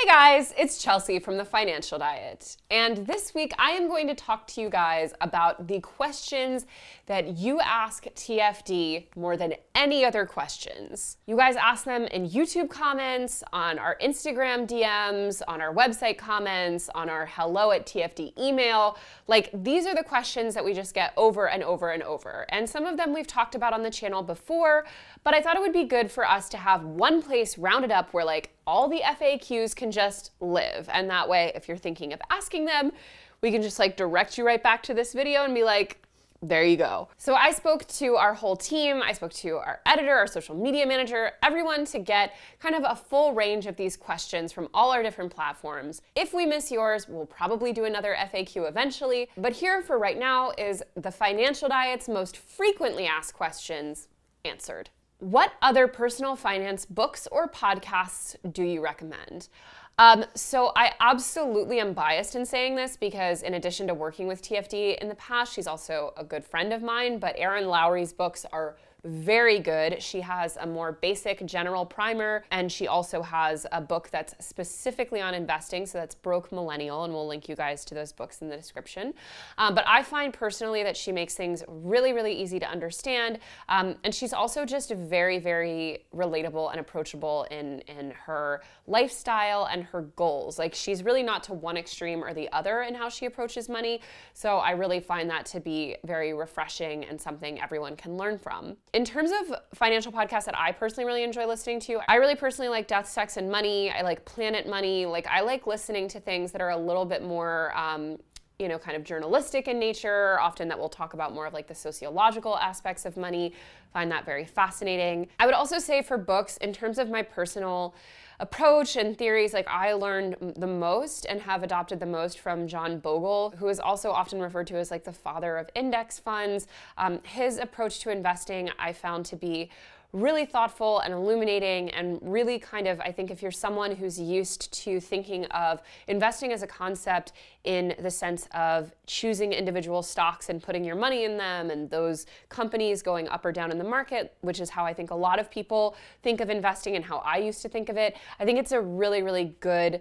guys, it's Chelsea from The Financial Diet, and this week I am going to talk to you guys about the questions that you ask TFD more than any other questions. You guys ask them in YouTube comments, on our Instagram DMs, on our website comments, on our hello@TFD email. Like, these are the questions that we just get over and over and over, and some of them we've talked about on the channel before, but I thought it would be good for us to have one place rounded up where like all the FAQs can just live. And that way, if you're thinking of asking them, we can just like direct you right back to this video and be like, there you go. So I spoke to our whole team, I spoke to our editor, our social media manager, everyone to get kind of a full range of these questions from all our different platforms. If we miss yours, we'll probably do another FAQ eventually. But here for right now is The Financial Diet's most frequently asked questions answered. What other personal finance books or podcasts do you recommend? So I absolutely am biased in saying this because in addition to working with TFD in the past, she's also a good friend of mine, but Erin Lowry's books are very good. She has a more basic general primer, and she also has a book that's specifically on investing, so that's Broke Millennial, and we'll link you guys to those books in the description. But I find personally that she makes things really, really easy to understand, and she's also just very, very relatable and approachable in her lifestyle and her goals. Like, she's really not to one extreme or the other in how she approaches money, so I really find that to be very refreshing and something everyone can learn from. In terms of financial podcasts that I personally really enjoy listening to, I really personally like Death, Sex, and Money. I like Planet Money. Like, I like listening to things that are a little bit more, kind of journalistic in nature, often that will talk about more of like the sociological aspects of money. Find that very fascinating. I would also say for books, in terms of my personal approach and theories, like I learned the most and have adopted the most from John Bogle, who is also often referred to as like the father of index funds. His approach to investing I found to be really thoughtful and illuminating, and really kind of, I think if you're someone who's used to thinking of investing as a concept in the sense of choosing individual stocks and putting your money in them and those companies going up or down in the market, which is how I think a lot of people think of investing and how I used to think of it, I think it's a really, really good,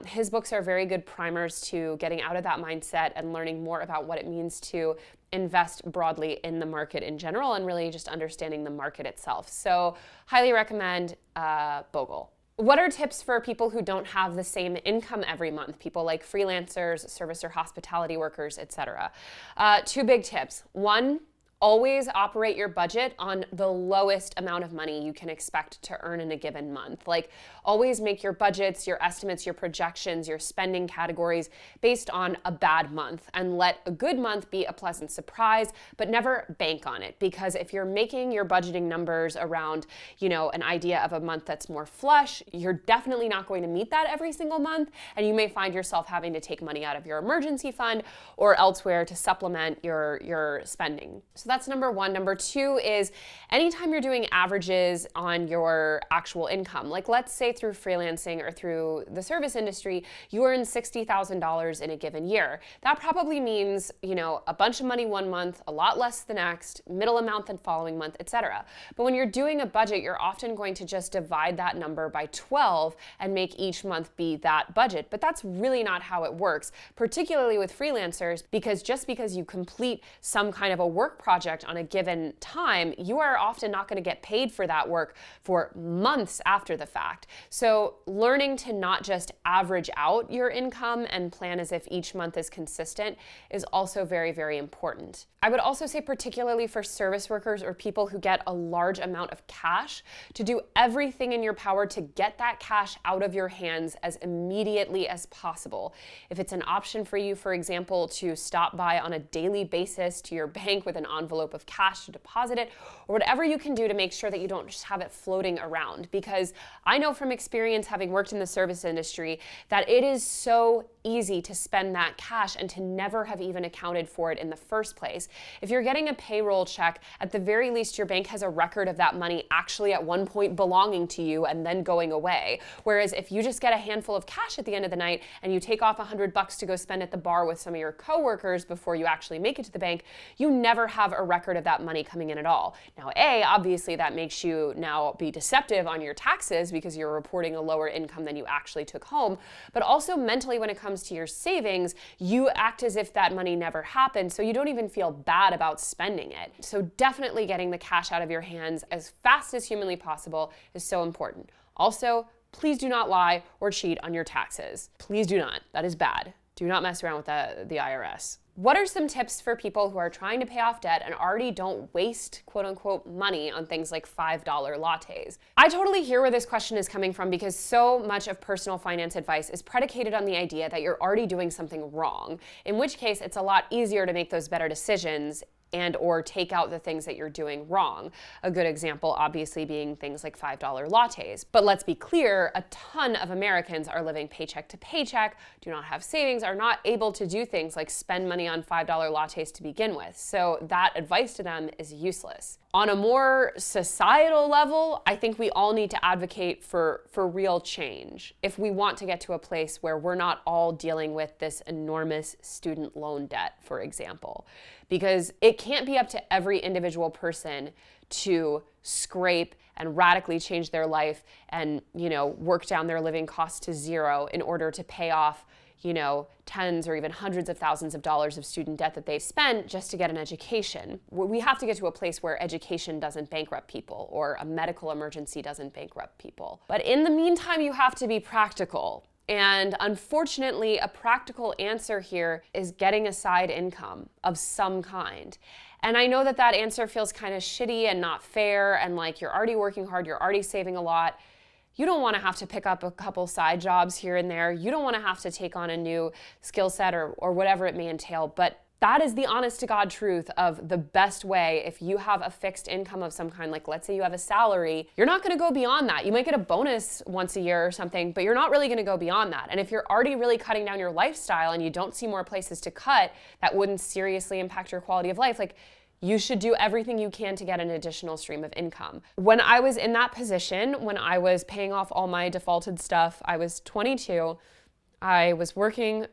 his books are very good primers to getting out of that mindset and learning more about what it means to invest broadly in the market in general and really just understanding the market itself. So highly recommend Bogle. What are tips for people who don't have the same income every month? People like freelancers, service or hospitality workers, etc. Two big tips. One, always operate your budget on the lowest amount of money you can expect to earn in a given month. Like, always make your budgets, your estimates, your projections, your spending categories based on a bad month, and let a good month be a pleasant surprise, but never bank on it. Because if you're making your budgeting numbers around, an idea of a month that's more flush, you're definitely not going to meet that every single month, and you may find yourself having to take money out of your emergency fund or elsewhere to supplement your spending. So that's number one. Number two is anytime you're doing averages on your actual income, like let's say through freelancing or through the service industry, you earn $60,000 in a given year. That probably means, a bunch of money one month, a lot less the next, middle amount the following month, etc. But when you're doing a budget, you're often going to just divide that number by 12 and make each month be that budget. But that's really not how it works, particularly with freelancers, because just because you complete some kind of a work project on a given time, you are often not going to get paid for that work for months after the fact. So learning to not just average out your income and plan as if each month is consistent is also very, very important. I would also say, particularly for service workers or people who get a large amount of cash, to do everything in your power to get that cash out of your hands as immediately as possible. If it's an option for you, for example, to stop by on a daily basis to your bank with an envelope of cash to deposit it, or whatever you can do to make sure that you don't just have it floating around. Because I know from experience, having worked in the service industry, that it is so easy to spend that cash and to never have even accounted for it in the first place. If you're getting a payroll check, at the very least your bank has a record of that money actually at one point belonging to you and then going away. Whereas if you just get a handful of cash at the end of the night and you take off $100 to go spend at the bar with some of your coworkers before you actually make it to the bank, you never have a a record of that money coming in at all. Now, obviously that makes you now be deceptive on your taxes because you're reporting a lower income than you actually took home. But also mentally, when it comes to your savings, you act as if that money never happened, so you don't even feel bad about spending it. So definitely getting the cash out of your hands as fast as humanly possible is so important. Also, please do not lie or cheat on your taxes. Please do not. That is bad. Do not mess around with the IRS. What are some tips for people who are trying to pay off debt and already don't waste quote unquote money on things like $5 lattes? I totally hear where this question is coming from because so much of personal finance advice is predicated on the idea that you're already doing something wrong, in which case it's a lot easier to make those better decisions and or take out the things that you're doing wrong. A good example obviously being things like $5 lattes. But let's be clear, a ton of Americans are living paycheck to paycheck, do not have savings, are not able to do things like spend money on $5 lattes to begin with. So that advice to them is useless. On a more societal level, I think we all need to advocate for real change if we want to get to a place where we're not all dealing with this enormous student loan debt, for example. Because it can't be up to every individual person to scrape and radically change their life and, work down their living costs to zero in order to pay off tens or even hundreds of thousands of dollars of student debt that they've spent just to get an education. We have to get to a place where education doesn't bankrupt people or a medical emergency doesn't bankrupt people. But in the meantime, you have to be practical. And unfortunately, a practical answer here is getting a side income of some kind. And I know that answer feels kind of shitty and not fair and like you're already working hard, you're already saving a lot. You don't want to have to pick up a couple side jobs here and there. You don't want to have to take on a new skill set or whatever it may entail. But that is the honest to God truth of the best way. If you have a fixed income of some kind, like let's say you have a salary, you're not going to go beyond that. You might get a bonus once a year or something, but you're not really going to go beyond that. And if you're already really cutting down your lifestyle and you don't see more places to cut that wouldn't seriously impact your quality of life, you should do everything you can to get an additional stream of income. When I was in that position, when I was paying off all my defaulted stuff, I was 22. I was working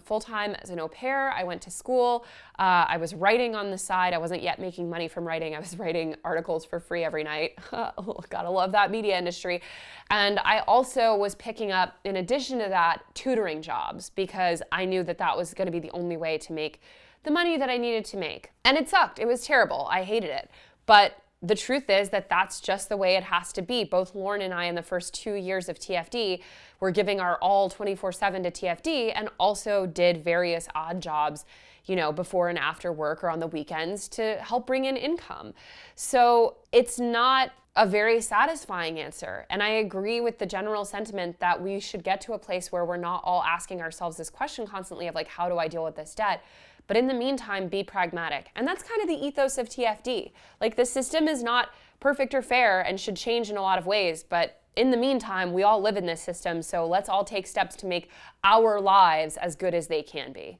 full-time as an au pair. I went to school. I was writing on the side. I wasn't yet making money from writing. I was writing articles for free every night. Gotta love that media industry. And I also was picking up, in addition to that, tutoring jobs because I knew that was gonna be the only way to make the money that I needed to make. And it sucked. It was terrible. I hated it. But the truth is that that's just the way it has to be. Both Lauren and I in the first 2 years of TFD were giving our all 24/7 to TFD and also did various odd jobs, before and after work or on the weekends to help bring in income. So it's not a very satisfying answer. And I agree with the general sentiment that we should get to a place where we're not all asking ourselves this question constantly of how do I deal with this debt? But in the meantime, be pragmatic. And that's kind of the ethos of TFD. The system is not perfect or fair and should change in a lot of ways, but in the meantime, we all live in this system, so let's all take steps to make our lives as good as they can be.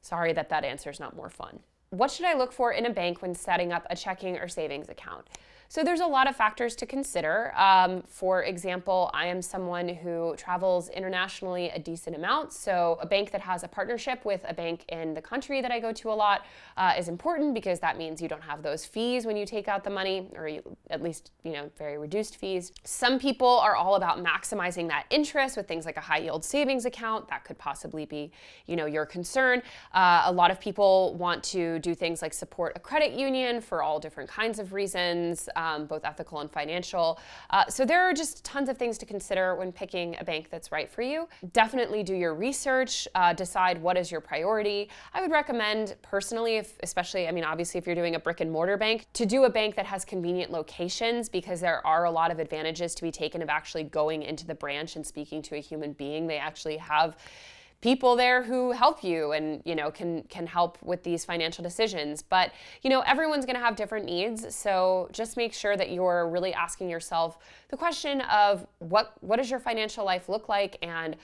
Sorry that answer is not more fun. What should I look for in a bank when setting up a checking or savings account? So there's a lot of factors to consider. For example, I am someone who travels internationally a decent amount, so a bank that has a partnership with a bank in the country that I go to a lot is important because that means you don't have those fees when you take out the money, or at least, very reduced fees. Some people are all about maximizing that interest with things like a high yield savings account. That could possibly be, your concern. A lot of people want to do things like support a credit union for all different kinds of reasons. Both ethical and financial. So there are just tons of things to consider when picking a bank that's right for you. Definitely do your research, decide what is your priority. I would recommend personally, obviously if you're doing a brick and mortar bank, to do a bank that has convenient locations because there are a lot of advantages to be taken of actually going into the branch and speaking to a human being. They actually have people there who help you and can help with these financial decisions. But everyone's going to have different needs, so just make sure that you're really asking yourself the question of what does your financial life look like, and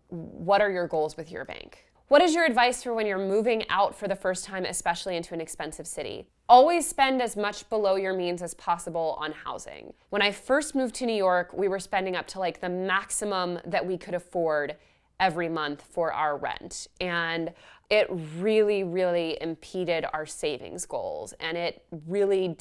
what are your goals with your bank? What is your advice for when you're moving out for the first time, especially into an expensive city? Always spend as much below your means as possible on housing. When I first moved to New York, we were spending up to the maximum that we could afford every month for our rent. And it really impeded our savings goals. And it really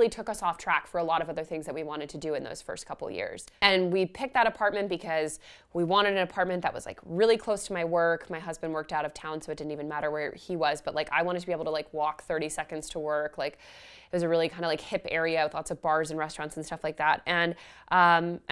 took us off track for a lot of other things that we wanted to do in those first couple years. And we picked that apartment because we wanted an apartment that was like really close to my work. My husband worked out of town, so it didn't even matter where he was, but like I wanted to be able to like walk 30 seconds to work. Like it was a really kind of like hip area with lots of bars and restaurants and stuff like that. And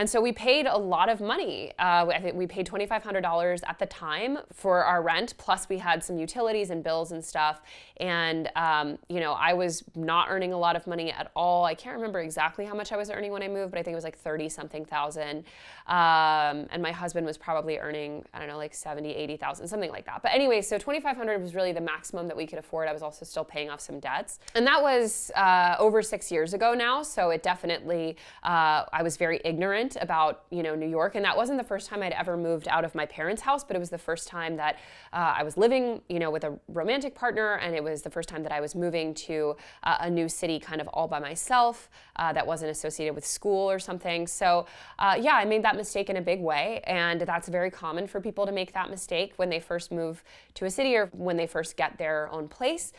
so we paid a lot of money. I think we paid $2,500 at the time for our rent, plus we had some utilities and bills and stuff. And I was not earning a lot of money at all. I can't remember exactly how much I was earning when I moved, but I think it was like 30-something thousand. And my husband was probably earning, I don't know, like 70, 80,000, something like that. But anyway, so 2,500 was really the maximum that we could afford. I was also still paying off some debts. And that was over 6 years ago now. So it definitely, I was very ignorant about, New York. And that wasn't the first time I'd ever moved out of my parents' house, but it was the first time that I was living, with a romantic partner. And it was the first time that I was moving to a new city kind of all by myself that wasn't associated with school or something. So I made that mistake in a big way. And that's very common for people to make that mistake when they first move to a city or when they first get their own place.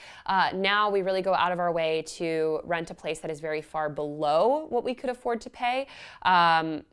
Now we really go out of our way to rent a place that is very far below what we could afford to pay.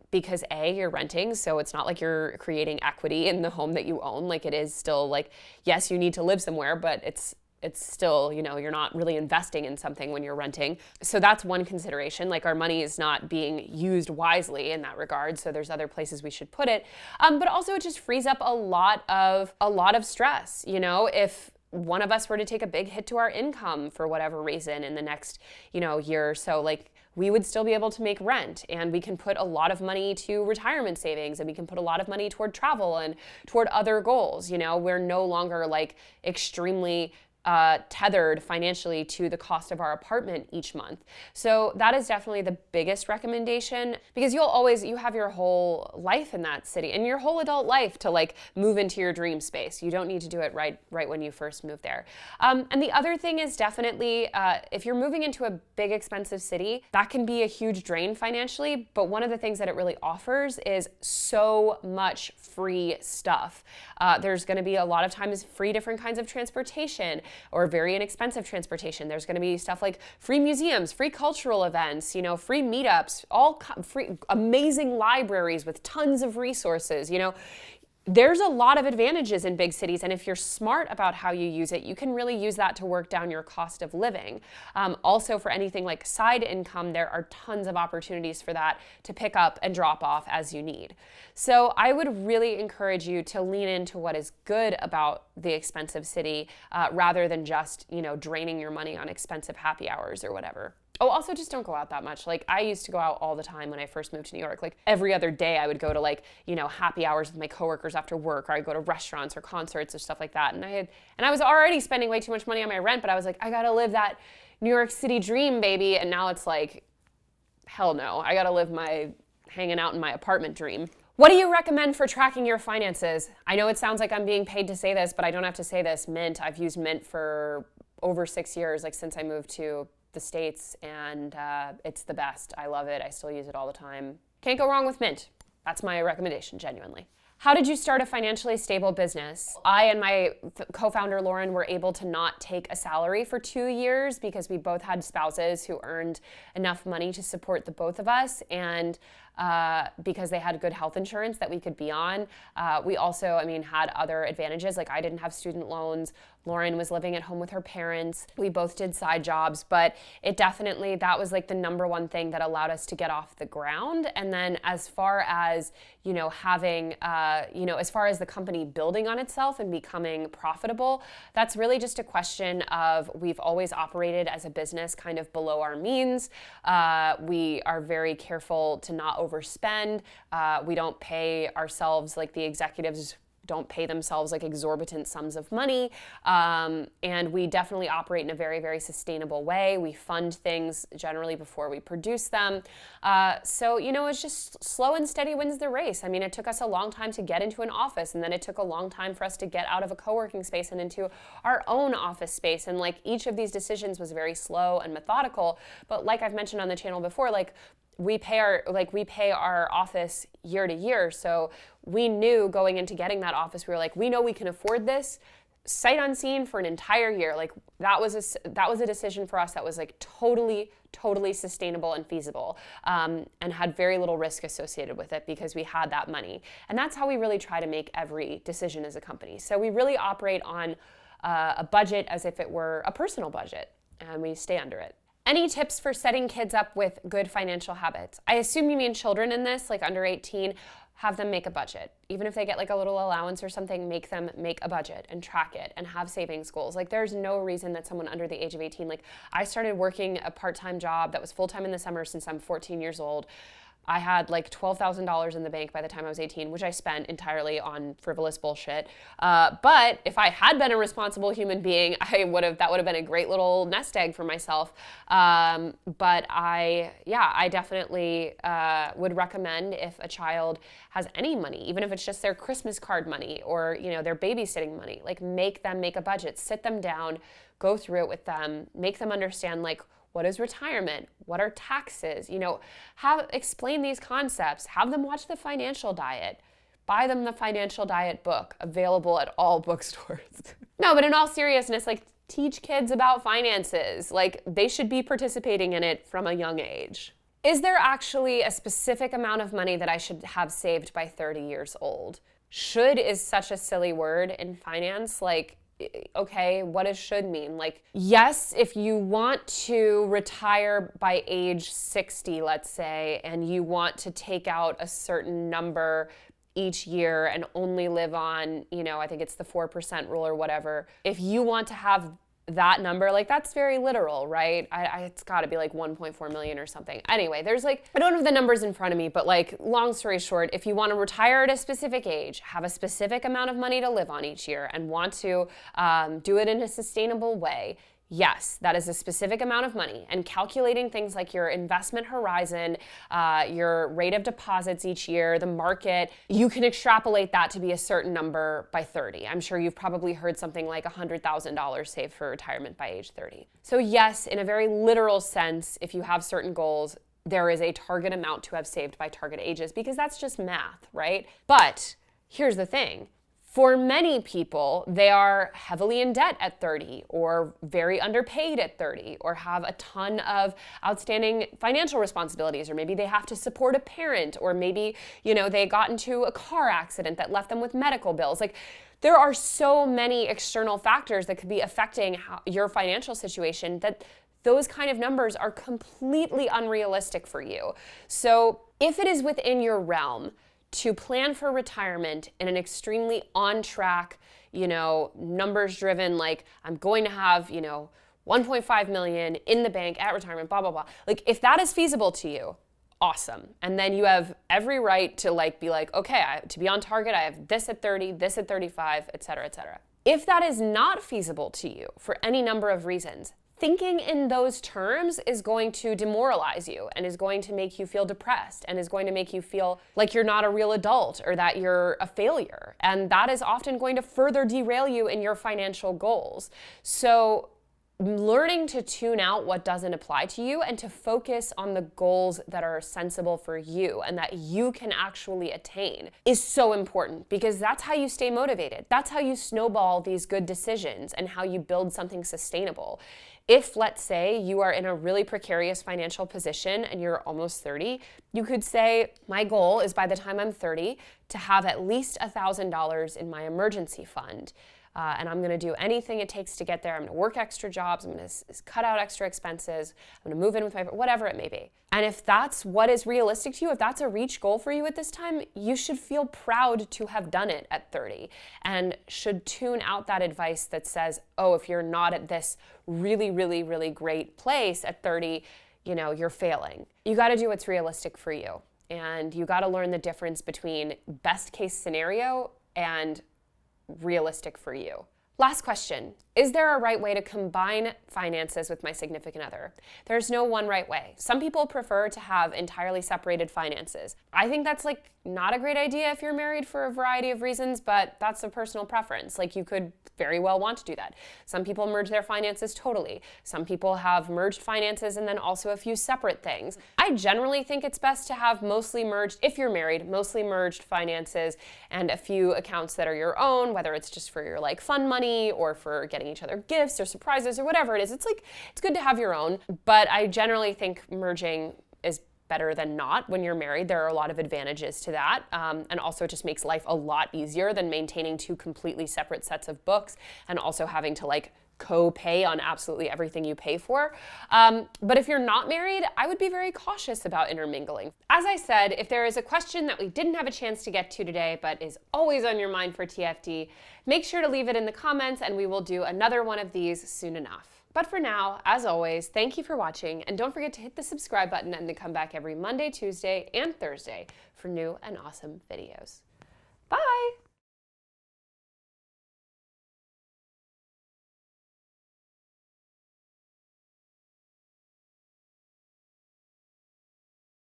Because you're renting, so it's not like you're creating equity in the home that you own. Like it is still like, yes, you need to live somewhere, but it's still, you're not really investing in something when you're renting. So that's one consideration. Like our money is not being used wisely in that regard. So there's other places we should put it. But also it just frees up a lot of stress. If one of us were to take a big hit to our income for whatever reason in the next, year or so, like we would still be able to make rent, and we can put a lot of money to retirement savings, and we can put a lot of money toward travel and toward other goals. We're no longer like extremely tethered financially to the cost of our apartment each month. So that is definitely the biggest recommendation, because you have your whole life in that city and your whole adult life to like move into your dream space. You don't need to do it right when you first move there. And the other thing is definitely if you're moving into a big expensive city, that can be a huge drain financially. But one of the things that it really offers is so much free stuff. There's going to be a lot of times free different kinds of transportation, or very inexpensive transportation. There's going to be stuff like free museums, free cultural events, free meetups, free amazing libraries with tons of resources. There's a lot of advantages in big cities, and if you're smart about how you use it, you can really use that to work down your cost of living. Also, for anything like side income, there are tons of opportunities for that to pick up and drop off as you need. So I would really encourage you to lean into what is good about the expensive city rather than just, draining your money on expensive happy hours or whatever. Oh, also just don't go out that much. Like I used to go out all the time when I first moved to New York. Like every other day I would go to like, happy hours with my coworkers after work, or I'd go to restaurants or concerts or stuff like that. And I was already spending way too much money on my rent, but I was like, I gotta live that New York City dream, baby. And now it's like, hell no, I gotta live my hanging out in my apartment dream. What do you recommend for tracking your finances? I know it sounds like I'm being paid to say this, but I don't have to say this. Mint, I've used Mint for over 6 years, like since I moved to the States, and it's the best. I love it. I still use it all the time. Can't go wrong with Mint. That's my recommendation, genuinely. How did you start a financially stable business? I and my co-founder Lauren were able to not take a salary for 2 years because we both had spouses who earned enough money to support the both of us, and because they had good health insurance that we could be on. We also, had other advantages. Like I didn't have student loans. Lauren was living at home with her parents. We both did side jobs, but that was like the number one thing that allowed us to get off the ground. And then as far as, having, as far as the company building on itself and becoming profitable, that's really just a question of we've always operated as a business kind of below our means. We are very careful to not overspend. We don't pay ourselves like the executives don't pay themselves like exorbitant sums of money. And we definitely operate in a very, very sustainable way. We fund things generally before we produce them. So, it's just slow and steady wins the race. It took us a long time to get into an office, and then it took a long time for us to get out of a co-working space and into our own office space. And like each of these decisions was very slow and methodical. But like I've mentioned on the channel before, we pay our office year to year. So we knew going into getting that office, we were like, we know we can afford this. sight unseen for an entire year. Like that was a decision for us that was like totally sustainable and feasible, and had very little risk associated with it because we had that money. And that's how we really try to make every decision as a company. So we really operate on a budget as if it were a personal budget, and we stay under it. Any tips for setting kids up with good financial habits? I assume you mean children in this, like under 18. Have them make a budget. Even if they get like a little allowance or something, make them make a budget and track it and have savings goals. Like there's no reason that someone under the age of 18, like I started working a part-time job that was full-time in the summer since I'm 14 years old. I had like $12,000 in the bank by the time I was 18, which I spent entirely on frivolous bullshit. But if I had been a responsible human being, that would have been a great little nest egg for myself. But I definitely would recommend if a child has any money, even if it's just their Christmas card money or, their babysitting money, like make them make a budget, sit them down, go through it with them, make them understand like, what is retirement? What are taxes? Explain these concepts. Have them watch The Financial Diet. Buy them the Financial Diet book, available at all bookstores. No, but in all seriousness, like teach kids about finances. Like they should be participating in it from a young age. Is there actually a specific amount of money that I should have saved by 30 years old? Should is such a silly word in finance. Like, okay, what does should mean? Like, yes, if you want to retire by age 60, let's say, and you want to take out a certain number each year and only live on, I think it's the 4% rule or whatever. If you want to have that number, like that's very literal, right? It's got to be like 1.4 million or something. Anyway, there's like, I don't have the numbers in front of me, but like long story short, if you want to retire at a specific age, have a specific amount of money to live on each year and want to do it in a sustainable way, yes, that is a specific amount of money. And calculating things like your investment horizon, your rate of deposits each year, the market, you can extrapolate that to be a certain number by 30. I'm sure you've probably heard something like $100,000 saved for retirement by age 30. So yes, in a very literal sense, if you have certain goals, there is a target amount to have saved by target ages because that's just math, right? But here's the thing. For many people, they are heavily in debt at 30 or very underpaid at 30 or have a ton of outstanding financial responsibilities, or maybe they have to support a parent, or maybe, they got into a car accident that left them with medical bills. Like there are so many external factors that could be affecting your financial situation that those kind of numbers are completely unrealistic for you. So if it is within your realm to plan for retirement in an extremely on-track, numbers-driven, like I'm going to have, 1.5 million in the bank at retirement, blah, blah, blah. Like if that is feasible to you, awesome. And then you have every right to be like, okay, to be on target, I have this at 30, this at 35, et cetera, et cetera. If that is not feasible to you for any number of reasons, thinking in those terms is going to demoralize you and is going to make you feel depressed and is going to make you feel like you're not a real adult or that you're a failure. And that is often going to further derail you in your financial goals. So learning to tune out what doesn't apply to you and to focus on the goals that are sensible for you and that you can actually attain is so important, because that's how you stay motivated. That's how you snowball these good decisions and how you build something sustainable. If, let's say, you are in a really precarious financial position and you're almost 30, you could say, my goal is by the time I'm 30 to have at least $1,000 in my emergency fund. And I'm going to do anything it takes to get there. I'm going to work extra jobs. I'm going to cut out extra expenses. I'm going to move in with whatever it may be. And if that's what is realistic to you, if that's a reach goal for you at this time, you should feel proud to have done it at 30 and should tune out that advice that says, oh, if you're not at this really, really, really great place at 30, you're failing. You got to do what's realistic for you. And you got to learn the difference between best case scenario and realistic for you. Last question. Is there a right way to combine finances with my significant other? There's no one right way. Some people prefer to have entirely separated finances. I think that's not a great idea if you're married for a variety of reasons, but that's a personal preference. Like, you could very well want to do that. Some people merge their finances totally. Some people have merged finances and then also a few separate things. I generally think it's best to have mostly merged, if you're married, mostly merged finances and a few accounts that are your own, whether it's just for your like fun money or for getting each other gifts or surprises or whatever it is. It's good to have your own, but I generally think merging is better than not when you're married. There are a lot of advantages to that. And also it just makes life a lot easier than maintaining two completely separate sets of books and also having to like co-pay on absolutely everything you pay for. But if you're not married, I would be very cautious about intermingling. As I said, if there is a question that we didn't have a chance to get to today, but is always on your mind for TFD, make sure to leave it in the comments and we will do another one of these soon enough. But for now, as always, thank you for watching, and don't forget to hit the subscribe button and to come back every Monday, Tuesday, and Thursday for new and awesome videos. Bye!